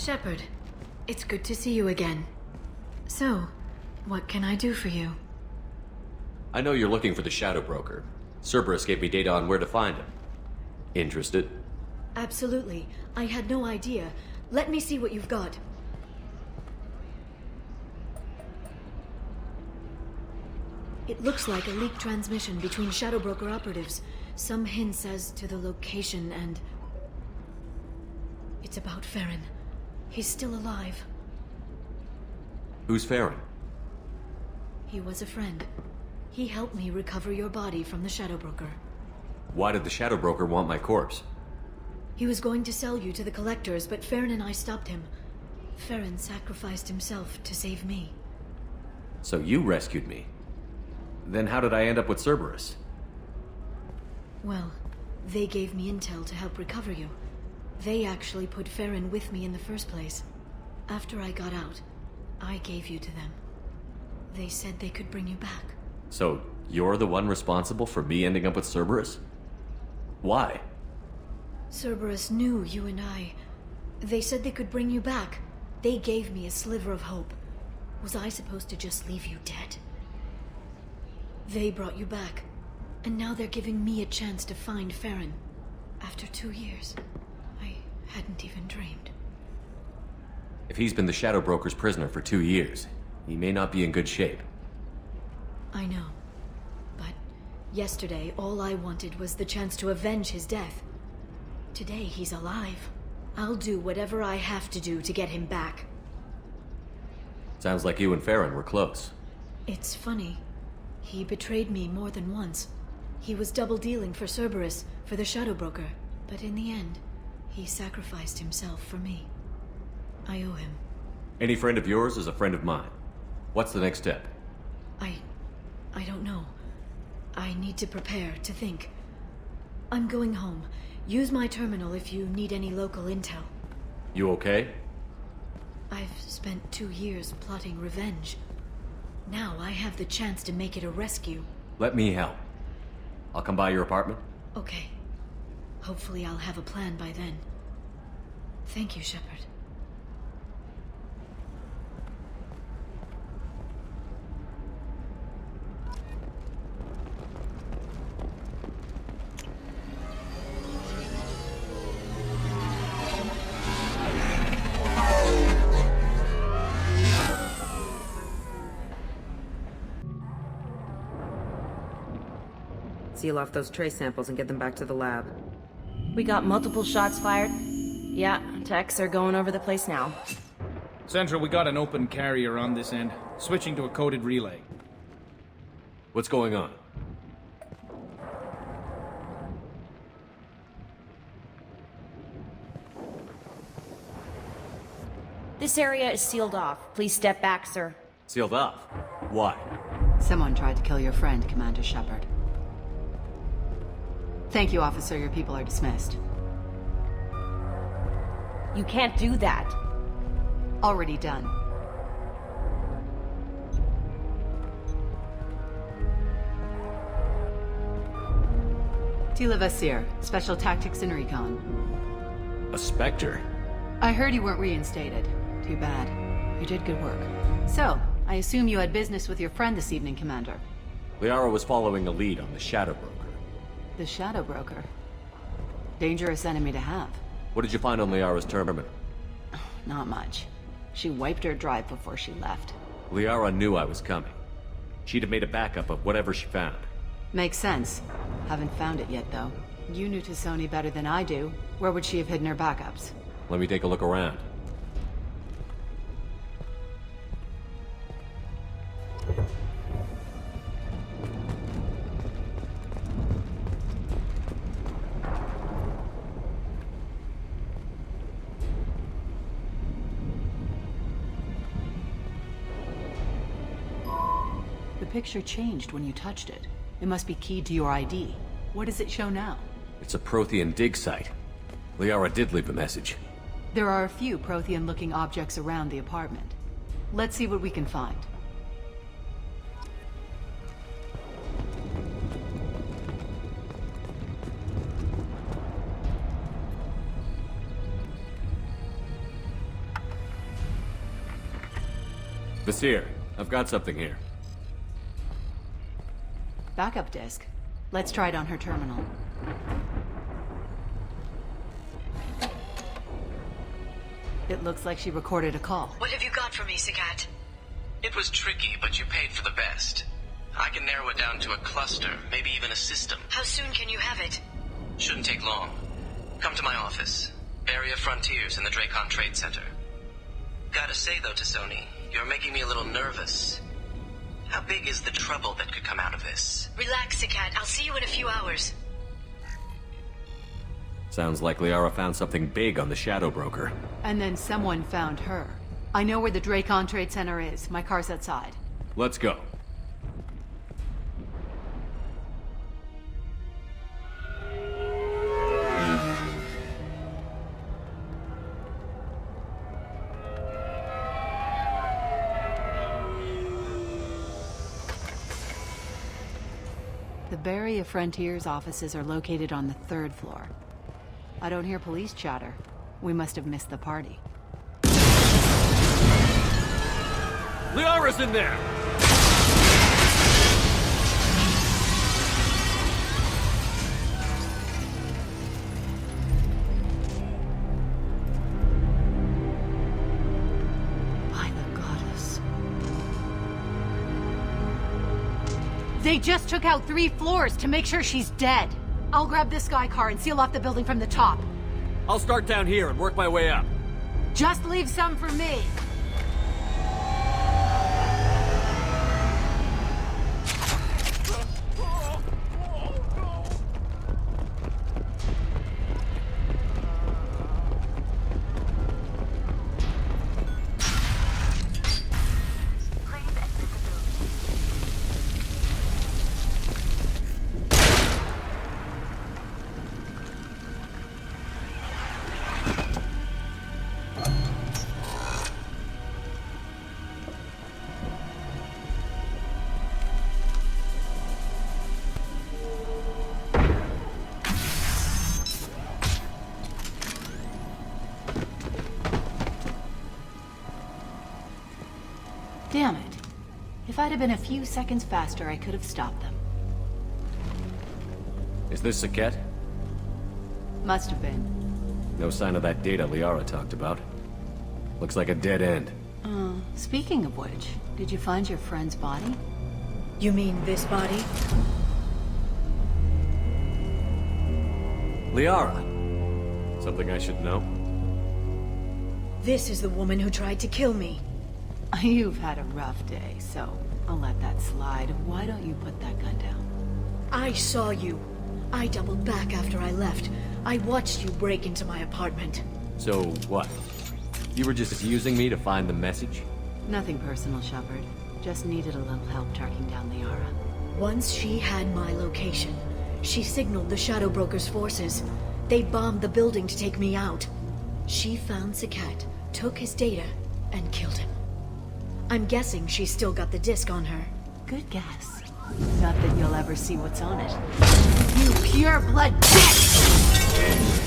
Shepard, it's good to see you again. So, what can I do for you? I know you're looking for the Shadow Broker. Cerberus gave me data on where to find him. Interested? Absolutely. I had no idea. Let me see what you've got. It looks like a leaked transmission between Shadow Broker operatives. Some hints as to the location and... It's about Farron. He's still alive. Who's Farron? He was a friend. He helped me recover your body from the Shadow Broker. Why did the Shadow Broker want my corpse? He was going to sell you to the collectors, but Farron and I stopped him. Farron sacrificed himself to save me. So you rescued me. Then how did I end up with Cerberus? Well, they gave me intel to help recover you. They actually put Farron with me in the first place. After I got out, I gave you to them. They said they could bring you back. So you're the one responsible for me ending up with Cerberus? Why? Cerberus knew you and I. They said they could bring you back. They gave me a sliver of hope. Was I supposed to just leave you dead? They brought you back, and now they're giving me a chance to find Farron. After 2 years, I hadn't even dreamed. If he's been the Shadow Broker's prisoner for 2 years, he may not be in good shape. I know. But yesterday, all I wanted was the chance to avenge his death. Today, he's alive. I'll do whatever I have to do to get him back. Sounds like you and Farron were close. It's funny. He betrayed me more than once. He was double-dealing for Cerberus, for the Shadow Broker. But in the end, he sacrificed himself for me. I owe him. Any friend of yours is a friend of mine. What's the next step? I don't know. I need to prepare, to think. I'm going home. Use my terminal if you need any local intel. You okay? I've spent 2 years plotting revenge. Now I have the chance to make it a rescue. Let me help. I'll come by your apartment. Okay. Hopefully I'll have a plan by then. Thank you, Shepard. Seal off those trace samples and get them back to the lab. We got multiple shots fired. Yeah, techs are going over the place now. Central, we got an open carrier on this end. Switching to a coded relay. What's going on? This area is sealed off. Please step back, sir. Sealed off? Why? Someone tried to kill your friend, Commander Shepard. Thank you, officer. Your people are dismissed. You can't do that. Already done. Tila Vasir, Special Tactics and Recon. A Spectre? I heard you weren't reinstated. Too bad. You did good work. So, I assume you had business with your friend this evening, Commander. Liaroi was following a lead on the Shadow Broker. The Shadow Broker. Dangerous enemy to have. What did you find on Liaroi's terminal? Not much. She wiped her drive before she left. Liara knew I was coming. She'd have made a backup of whatever she found. Makes sense. Haven't found it yet, though. You knew T'Soni better than I do. Where would she have hidden her backups? Let me take a look around. The picture changed when you touched it. It must be keyed to your ID. What does it show now? It's a Prothean dig site. Liara did leave a message. There are a few Prothean-looking objects around the apartment. Let's see what we can find. Basir, I've got something here. Backup disk. Let's try it on her terminal. It looks like she recorded a call. What have you got for me, Sagat? It was tricky, but you paid for the best. I can narrow it down to a cluster, maybe even a system. How soon can you have it? Shouldn't take long. Come to my office. Area Frontiers in the Dracon Trade Center. Gotta say though to Sony, you're making me a little nervous. How big is the trouble that could come out of this? Relax, Sagat. I'll see you in a few hours. Sounds like Liara found something big on the Shadow Broker. And then someone found her. I know where the Dracon Trade Center is. My car's outside. Let's go. The Barrier Frontiers offices are located on the 3rd floor. I don't hear police chatter. We must have missed the party. Liara's in there! By the goddess. They just took out 3 floors to make sure she's dead. I'll grab this sky car and seal off the building from the top. I'll start down here and work my way up. Just leave some for me. Damn it. If I'd have been a few seconds faster, I could have stopped them. Is this Saket? Must have been. No sign of that data Liara talked about. Looks like a dead end. Speaking of which, did you find your friend's body? You mean this body? Liara! Something I should know? This is the woman who tried to kill me. You've had a rough day, so I'll let that slide. Why don't you put that gun down? I saw you. I doubled back after I left. I watched you break into my apartment. So, what? You were just using me to find the message? Nothing personal, Shepard. Just needed a little help tracking down Liara. Once she had my location, she signaled the Shadow Broker's forces. They bombed the building to take me out. She found Saket, took his data, and killed him. I'm guessing she's still got the disc on her. Good guess. Not that you'll ever see what's on it. You pure blood bitch!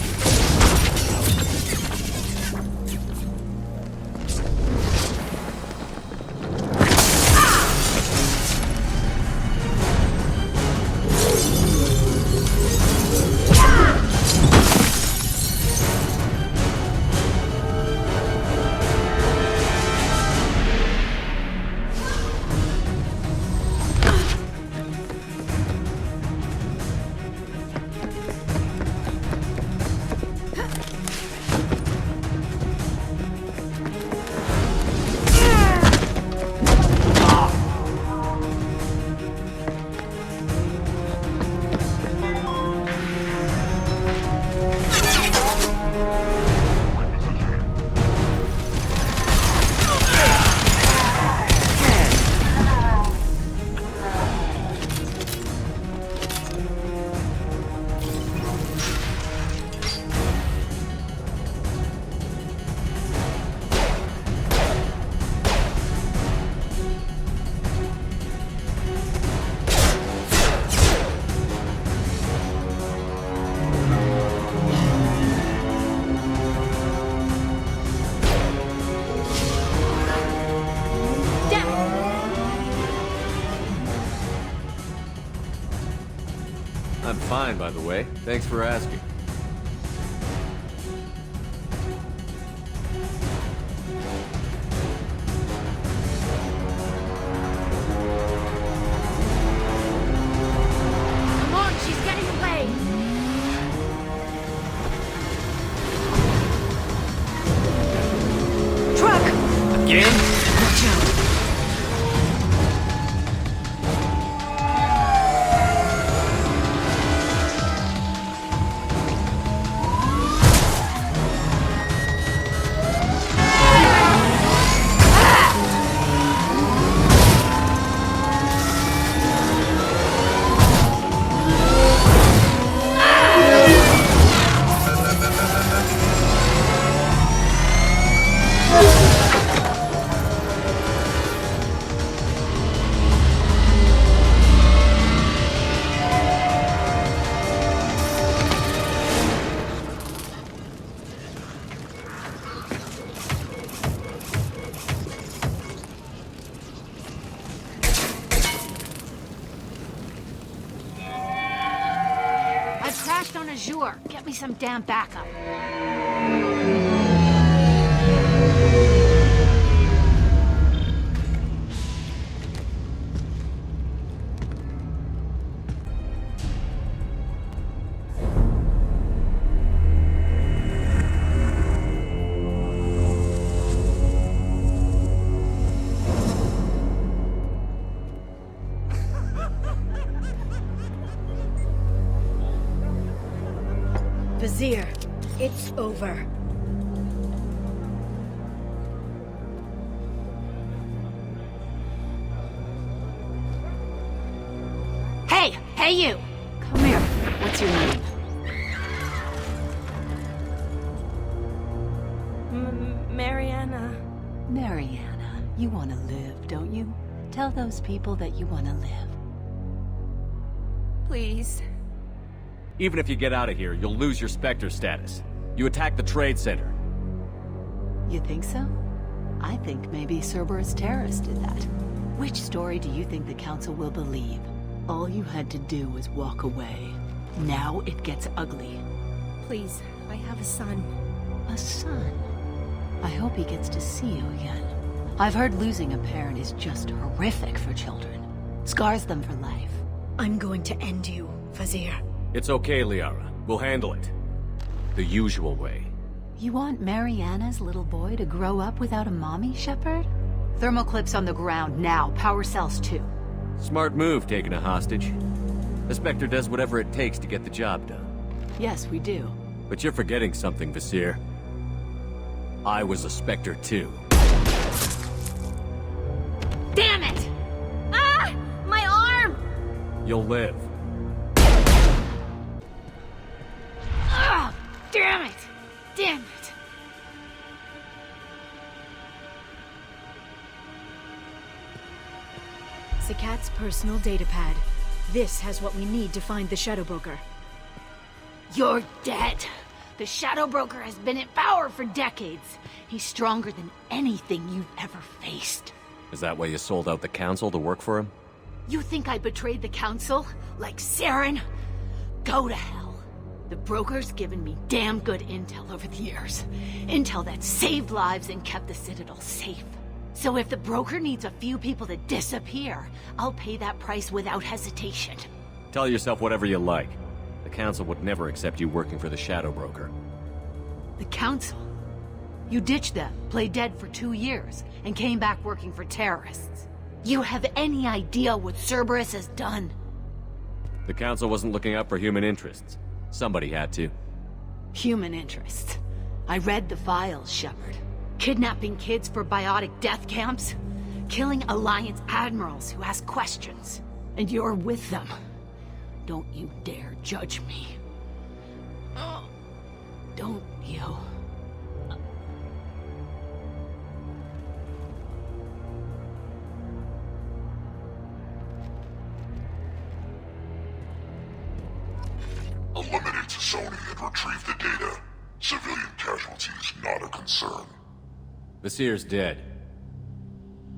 Fine, by the way. Thanks for asking. Come on, she's getting away! Truck! Again? Watch out! Get me some damn backup. Vizier, it's over. Hey! Hey, you! Come here. What's your name? Mariana. Mariana. You want to live, don't you? Tell those people that you want to live. Please. Even if you get out of here, you'll lose your Spectre status. You attacked the trade center. You think so? I think maybe Cerberus terrorists did that. Which story do you think the Council will believe? All you had to do was walk away. Now it gets ugly. Please, I have a son. A son? I hope he gets to see you again. I've heard losing a parent is just horrific for children. Scars them for life. I'm going to end you, Vizier. It's okay, Liara. We'll handle it. The usual way. You want Mariana's little boy to grow up without a mommy, Shepard? Thermal clips on the ground now. Power cells too. Smart move, taking a hostage. The Spectre does whatever it takes to get the job done. Yes, we do. But you're forgetting something, Vizier. I was a Spectre too. Damn it! Ah! My arm! You'll live. Ah! Damn it! Damn it! Zakat's personal data pad. This has what we need to find the Shadow Broker. You're dead. The Shadow Broker has been in power for decades. He's stronger than anything you've ever faced. Is that why you sold out the Council to work for him? You think I betrayed the Council? Like Saren? Go to hell. The Broker's given me damn good intel over the years. Intel that saved lives and kept the Citadel safe. So if the Broker needs a few people to disappear, I'll pay that price without hesitation. Tell yourself whatever you like. The Council would never accept you working for the Shadow Broker. The Council? You ditched them, played dead for 2 years, and came back working for terrorists. You have any idea what Cerberus has done? The Council wasn't looking out for human interests. Somebody had to. Human interests. I read the files, Shepard. Kidnapping kids for biotic death camps. Killing Alliance admirals who ask questions. And you're with them. Don't you dare judge me. Don't you? Eliminate Sony and retrieve the data. Civilian casualties not a concern. Vizier's dead.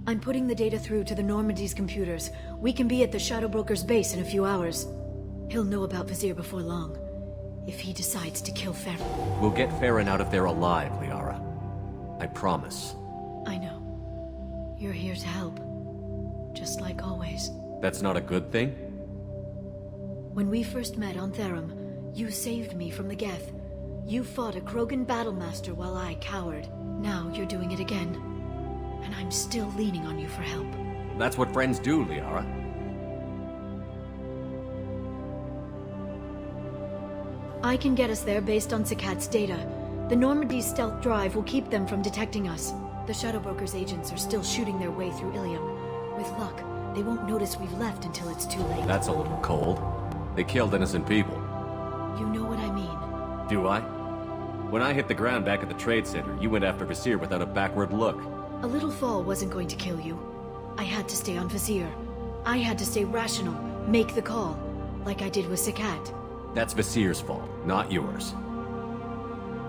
I'm putting the data through to the Normandy's computers. We can be at the Shadow Broker's base in a few hours. He'll know about Vizier before long, if he decides to kill Farron. We'll get Farron out of there alive, Liara. I promise. I know. You're here to help. Just like always. That's not a good thing? When we first met on Therum, you saved me from the Geth. You fought a Krogan battlemaster while I cowered. Now you're doing it again. And I'm still leaning on you for help. That's what friends do, Liara. I can get us there based on Sakat's data. The Normandy's stealth drive will keep them from detecting us. The Shadow Broker's agents are still shooting their way through Ilium. With luck, they won't notice we've left until it's too late. That's a little cold. They killed innocent people. You know what I mean. Do I? When I hit the ground back at the trade center, you went after Vizier without a backward look. A little fall wasn't going to kill you. I had to stay on Vizier. I had to stay rational, make the call, like I did with Sakat. That's Vizier's fault, not yours.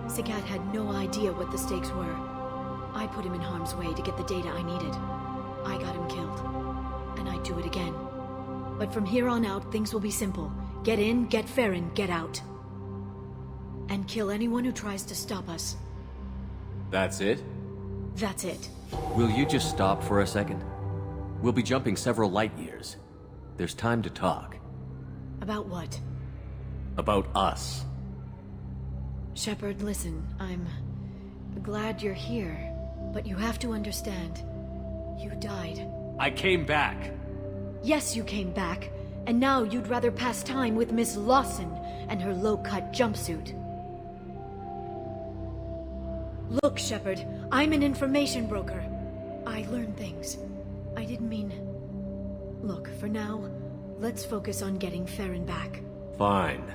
Sakat had no idea what the stakes were. I put him in harm's way to get the data I needed. I got him killed. And I'd do it again. But from here on out, things will be simple. Get in, get Farron, get out. And kill anyone who tries to stop us. That's it? That's it. Will you just stop for a second? We'll be jumping several light years. There's time to talk. About what? About us. Shepard, listen, I'm glad you're here, but you have to understand. You died. I came back. Yes, you came back, and now you'd rather pass time with Miss Lawson and her low-cut jumpsuit. Look, Shepard, I'm an information broker. I learn things. I didn't mean... Look, for now, let's focus on getting Farron back. Fine.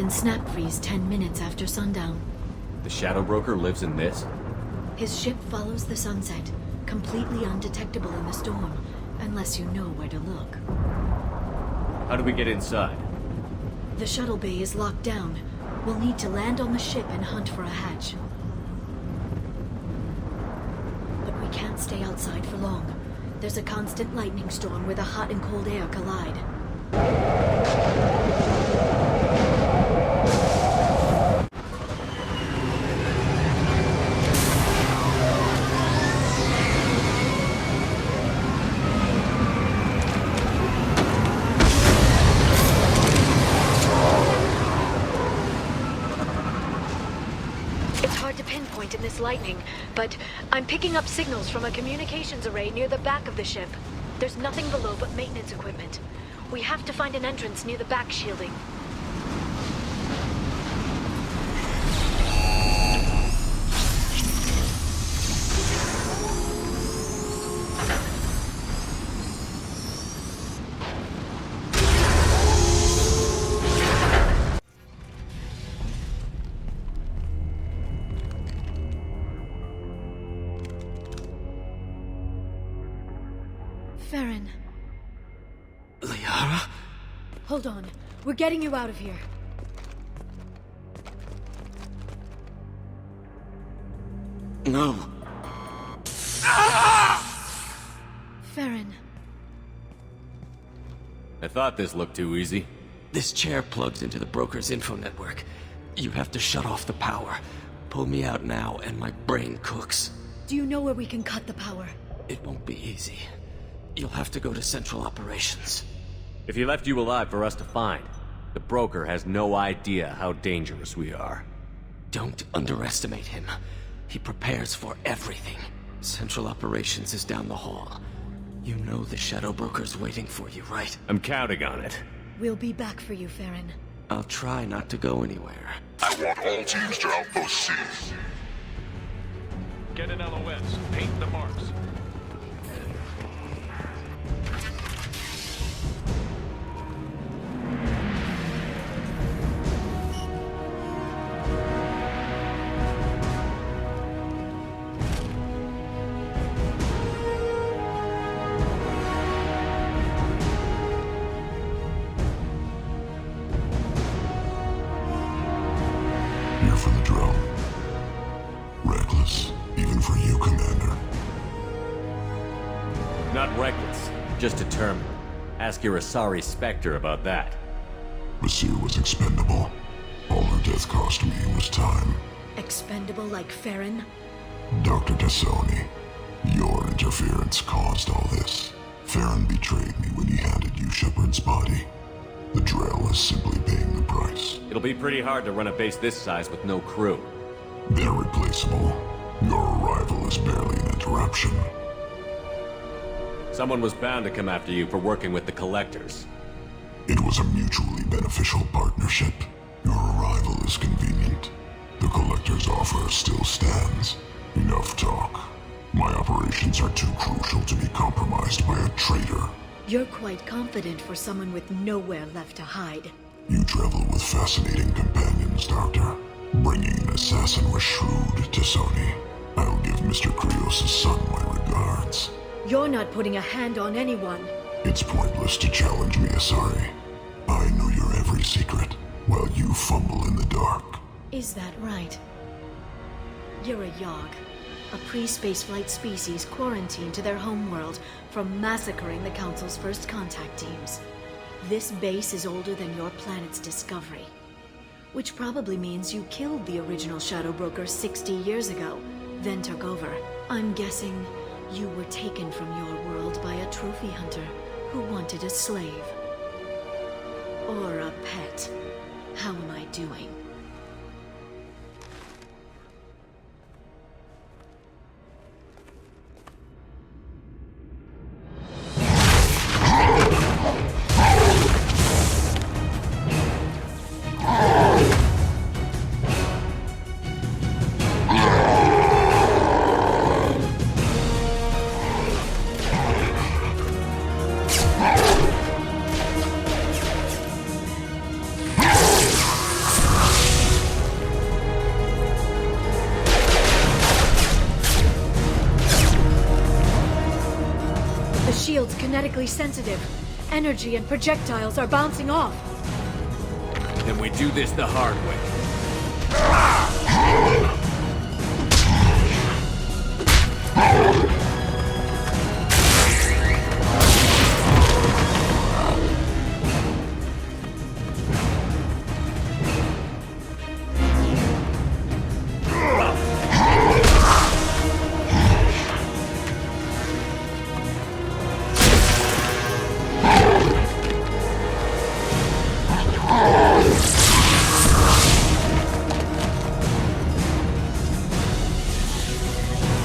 Snap freeze 10 minutes after sundown. The Shadow Broker lives in this? His ship follows the sunset, completely undetectable in the storm, unless you know where to look. How do we get inside? The shuttle bay is locked down. We'll need to land on the ship and hunt for a hatch. But we can't stay outside for long. There's a constant lightning storm where the hot and cold air collide. In this lightning, but I'm picking up signals from a communications array near the back of the ship. There's nothing below but maintenance equipment. We have to find an entrance near the back shielding. Farron. Liara? Hold on. We're getting you out of here. No. Farron. I thought this looked too easy. This chair plugs into the broker's info network. You have to shut off the power. Pull me out now and my brain cooks. Do you know where we can cut the power? It won't be easy. You'll have to go to Central Operations. If he left you alive for us to find, the broker has no idea how dangerous we are. Don't underestimate him. He prepares for everything. Central Operations is down the hall. You know the Shadow Broker's waiting for you, right? I'm counting on it. We'll be back for you, Farron. I'll try not to go anywhere. I want all teams to outpost C. Get an LOS. Paint the marks. reckless, even for you, Commander. Not reckless, just determined. Ask your Asari Spectre about that. Basir was expendable. All her death cost me was time. Expendable like Farron? Dr. Tassoni, your interference caused all this. Farron betrayed me when he handed you Shepard's body. The Drell is simply paying the price. It'll be pretty hard to run a base this size with no crew. They're replaceable. Your arrival is barely an interruption. Someone was bound to come after you for working with the Collectors. It was a mutually beneficial partnership. Your arrival is convenient. The Collector's offer still stands. Enough talk. My operations are too crucial to be compromised by a traitor. You're quite confident for someone with nowhere left to hide. You travel with fascinating companions, Doctor. Bringing an assassin was shrewd, Tassoni. I'll give Mr. Krios' son my regards. You're not putting a hand on anyone. It's pointless to challenge me, Asari. I know your every secret, while you fumble in the dark. Is that right? You're a Yogg, a pre-spaceflight species quarantined to their homeworld from massacring the Council's first contact teams. This base is older than your planet's discovery, which probably means you killed the original Shadow Broker 60 years ago, then took over. I'm guessing you were taken from your world by a trophy hunter who wanted a slave. Or a pet. How am I doing? Shield's kinetically sensitive. Energy and projectiles are bouncing off. Then we do this the hard way.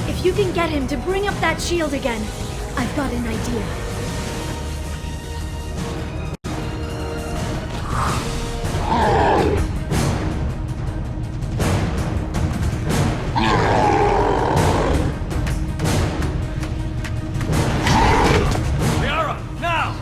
If you can get him to bring up that shield again, I've got an idea. Liaroi, now!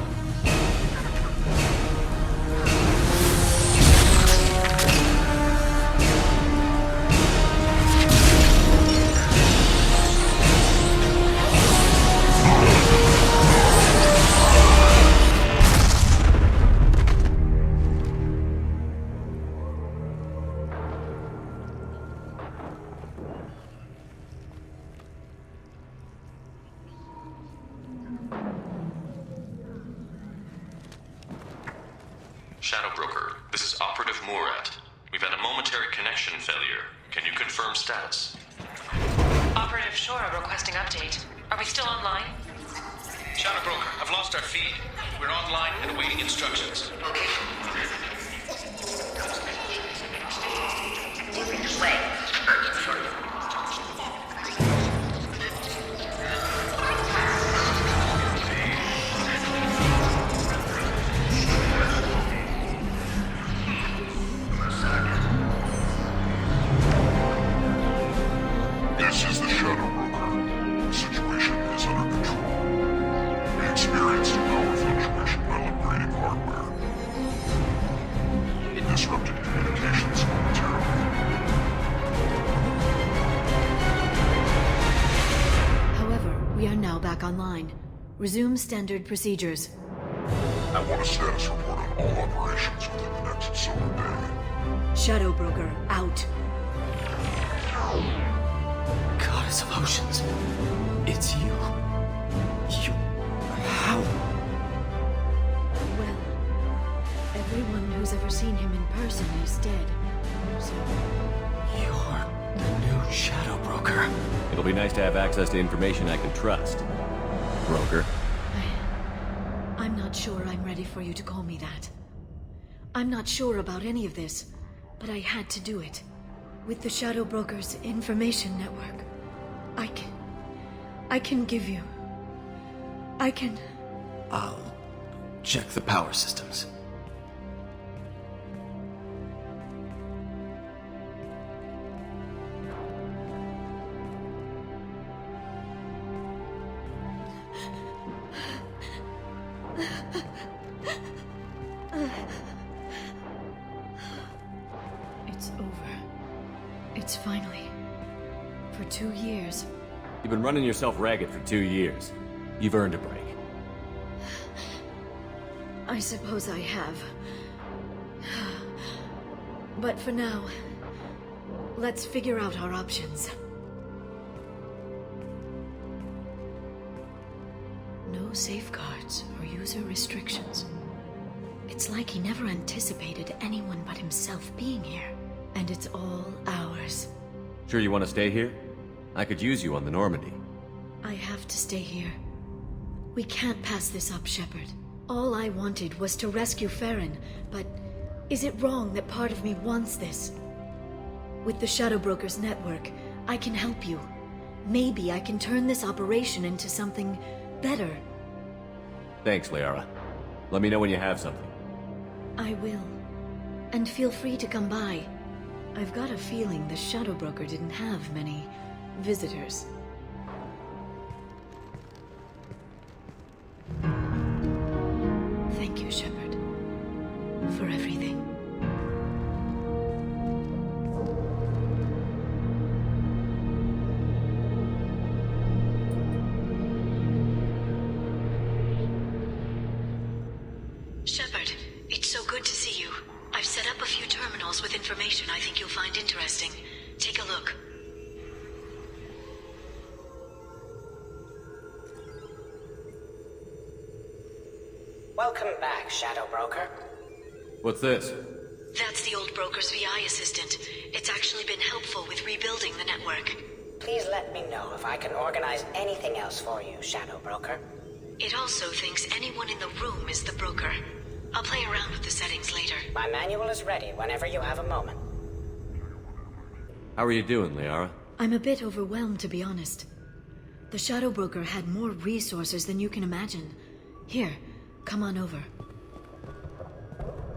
Shadow Broker, this is Operative Murat. We've had a momentary connection failure. Can you confirm status? Operative Shora requesting update. Are we still online? Shadow Broker, I've lost our feed. We're online and awaiting instructions. This is the Shadow Broker. The situation is under control. We experienced a power fluctuation while upgrading hardware. It disrupted communications momentarily. However, we are now back online. Resume standard procedures. I want a status report on all operations within the next solar day. Shadow Broker, out. hallucinations. It's you. You... How? Well, everyone who's ever seen him in person is dead. So... You're the new Shadow Broker. It'll be nice to have access to information I can trust. Broker. I'm not sure I'm ready for you to call me that. I'm not sure about any of this, but I had to do it. With the Shadow Broker's information network, I can give you... I can... I'll check the power systems. It's over. It's finally... For 2 years. You've been running yourself ragged for 2 years. You've earned a break. I suppose I have. But for now, let's figure out our options. No safeguards or user restrictions. It's like he never anticipated anyone but himself being here. And it's all ours. Sure you want to stay here? I could use you on the Normandy. I have to stay here. We can't pass this up, Shepard. All I wanted was to rescue Farron, but is it wrong that part of me wants this? With the Shadow Broker's network, I can help you. Maybe I can turn this operation into something better. Thanks, Liara. Let me know when you have something. I will. And feel free to come by. I've got a feeling the Shadow Broker didn't have many visitors. Thank you, Shepard, for everything. Shepard, it's so good to see you. I've set up a few terminals with information I think you'll find interesting. Take a look. Welcome back, Shadow Broker. What's this? That's the old broker's VI assistant. It's actually been helpful with rebuilding the network. Please let me know if I can organize anything else for you, Shadow Broker. It also thinks anyone in the room is the broker. I'll play around with the settings later. My manual is ready whenever you have a moment. How are you doing, Liara? I'm a bit overwhelmed, to be honest. The Shadow Broker had more resources than you can imagine. Here, come on over.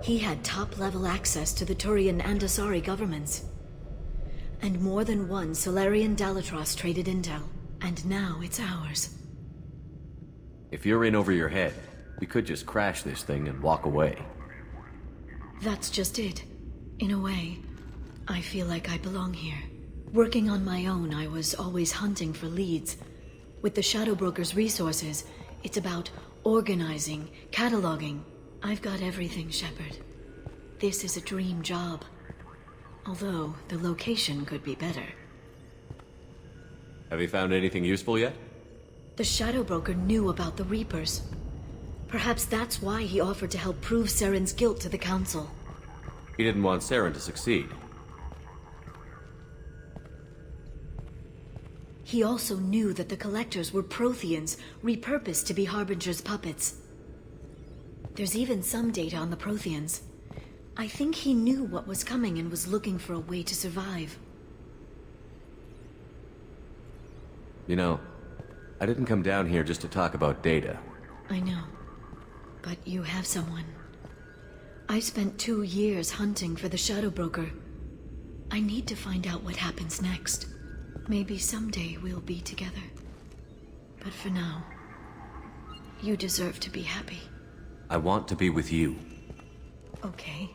He had top-level access to the Turian and Asari governments. And more than one Solarian Dalatros traded intel. And now it's ours. If you're in over your head, we could just crash this thing and walk away. That's just it. In a way, I feel like I belong here. Working on my own, I was always hunting for leads. With the Shadow Broker's resources, it's about organizing, cataloging. I've got everything, Shepard. This is a dream job. Although, the location could be better. Have you found anything useful yet? The Shadow Broker knew about the Reapers. Perhaps that's why he offered to help prove Saren's guilt to the Council. He didn't want Saren to succeed. He also knew that the Collectors were Protheans, repurposed to be Harbinger's puppets. There's even some data on the Protheans. I think he knew what was coming and was looking for a way to survive. You know, I didn't come down here just to talk about data. I know. But you have someone. I spent 2 years hunting for the Shadow Broker. I need to find out what happens next. Maybe someday we'll be together. But for now, you deserve to be happy. I want to be with you. Okay.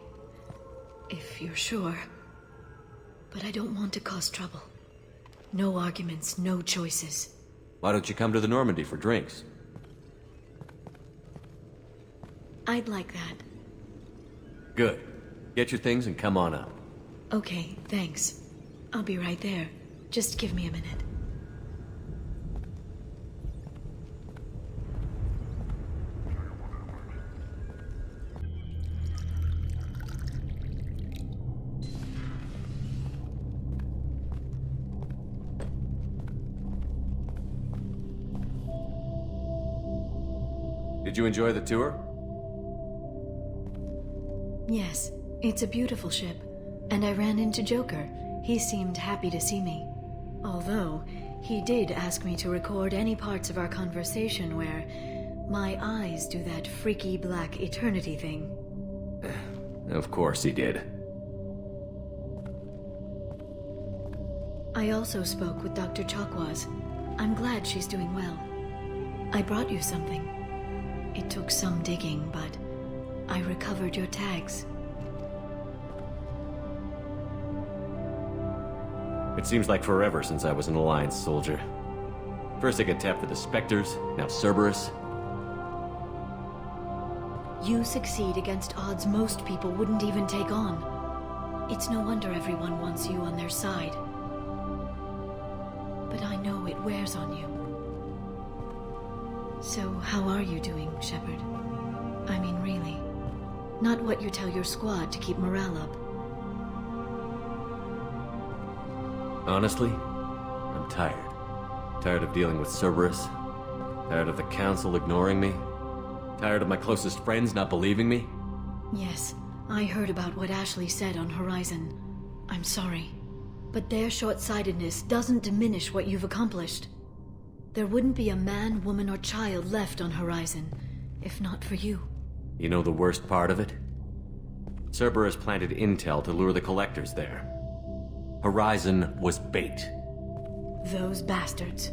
If you're sure. But I don't want to cause trouble. No arguments, no choices. Why don't you come to the Normandy for drinks? I'd like that. Good. Get your things and come on up. Okay, thanks. I'll be right there. Just give me a minute. Did you enjoy the tour? Yes, it's a beautiful ship. And I ran into Joker. He seemed happy to see me. Although, he did ask me to record any parts of our conversation where my eyes do that freaky black eternity thing. Of course he did. I also spoke with Dr. Chakwas. I'm glad she's doing well. I brought you something. It took some digging, but I recovered your tags. It seems like forever since I was an Alliance soldier. First I get tapped for the Spectres, now Cerberus. You succeed against odds most people wouldn't even take on. It's no wonder everyone wants you on their side. But I know it wears on you. So, how are you doing, Shepard? I mean, really. Not what you tell your squad to keep morale up. Honestly, I'm tired. Tired of dealing with Cerberus. Tired of the Council ignoring me. Tired of my closest friends not believing me. Yes, I heard about what Ashley said on Horizon. I'm sorry. But their short-sightedness doesn't diminish what you've accomplished. There wouldn't be a man, woman, or child left on Horizon, if not for you. You know the worst part of it? Cerberus planted intel to lure the Collectors there. Horizon was bait. Those bastards.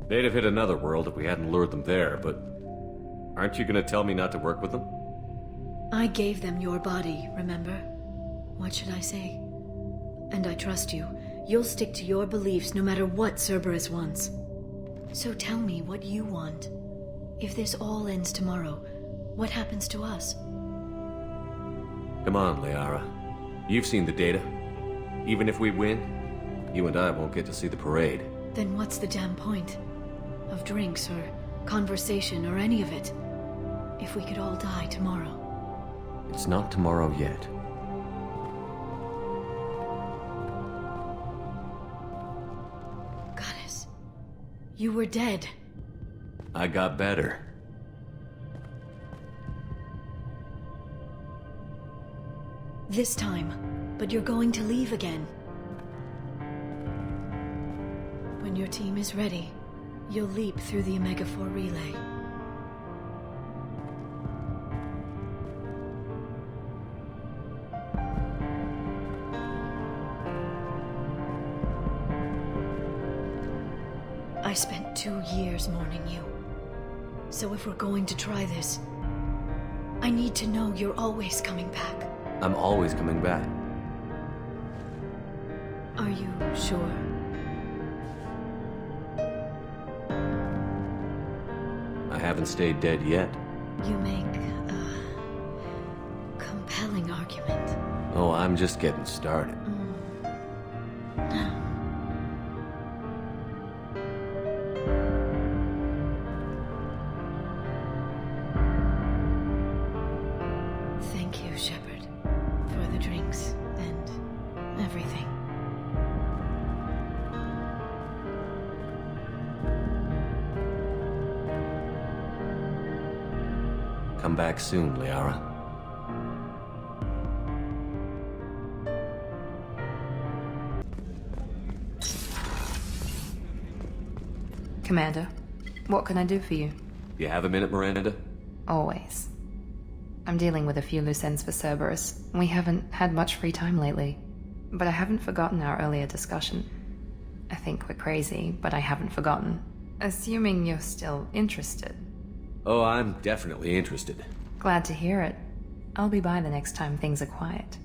They'd have hit another world if we hadn't lured them there, but aren't you gonna tell me not to work with them? I gave them your body, remember? What should I say? And I trust you. You'll stick to your beliefs no matter what Cerberus wants. So tell me what you want. If this all ends tomorrow, what happens to us? Come on, Liara. You've seen the data. Even if we win, you and I won't get to see the parade. Then what's the damn point? Of drinks or conversation or any of it? If we could all die tomorrow. It's not tomorrow yet. Goddess, you were dead. I got better. This time, but you're going to leave again. When your team is ready, you'll leap through the Omega-4 relay. I spent 2 years mourning you. So if we're going to try this, I need to know you're always coming back. I'm always coming back. Are you sure? I haven't stayed dead yet. You make a compelling argument. Oh, I'm just getting started. Thank you, Shepard, for the drinks and everything. Come back soon, Liara. Commander, what can I do for you? You have a minute, Miranda? Always. I'm dealing with a few loose ends for Cerberus. We haven't had much free time lately. But I haven't forgotten our earlier discussion. I think we're crazy, but I haven't forgotten. Assuming you're still interested. Oh, I'm definitely interested. Glad to hear it. I'll be by the next time things are quiet.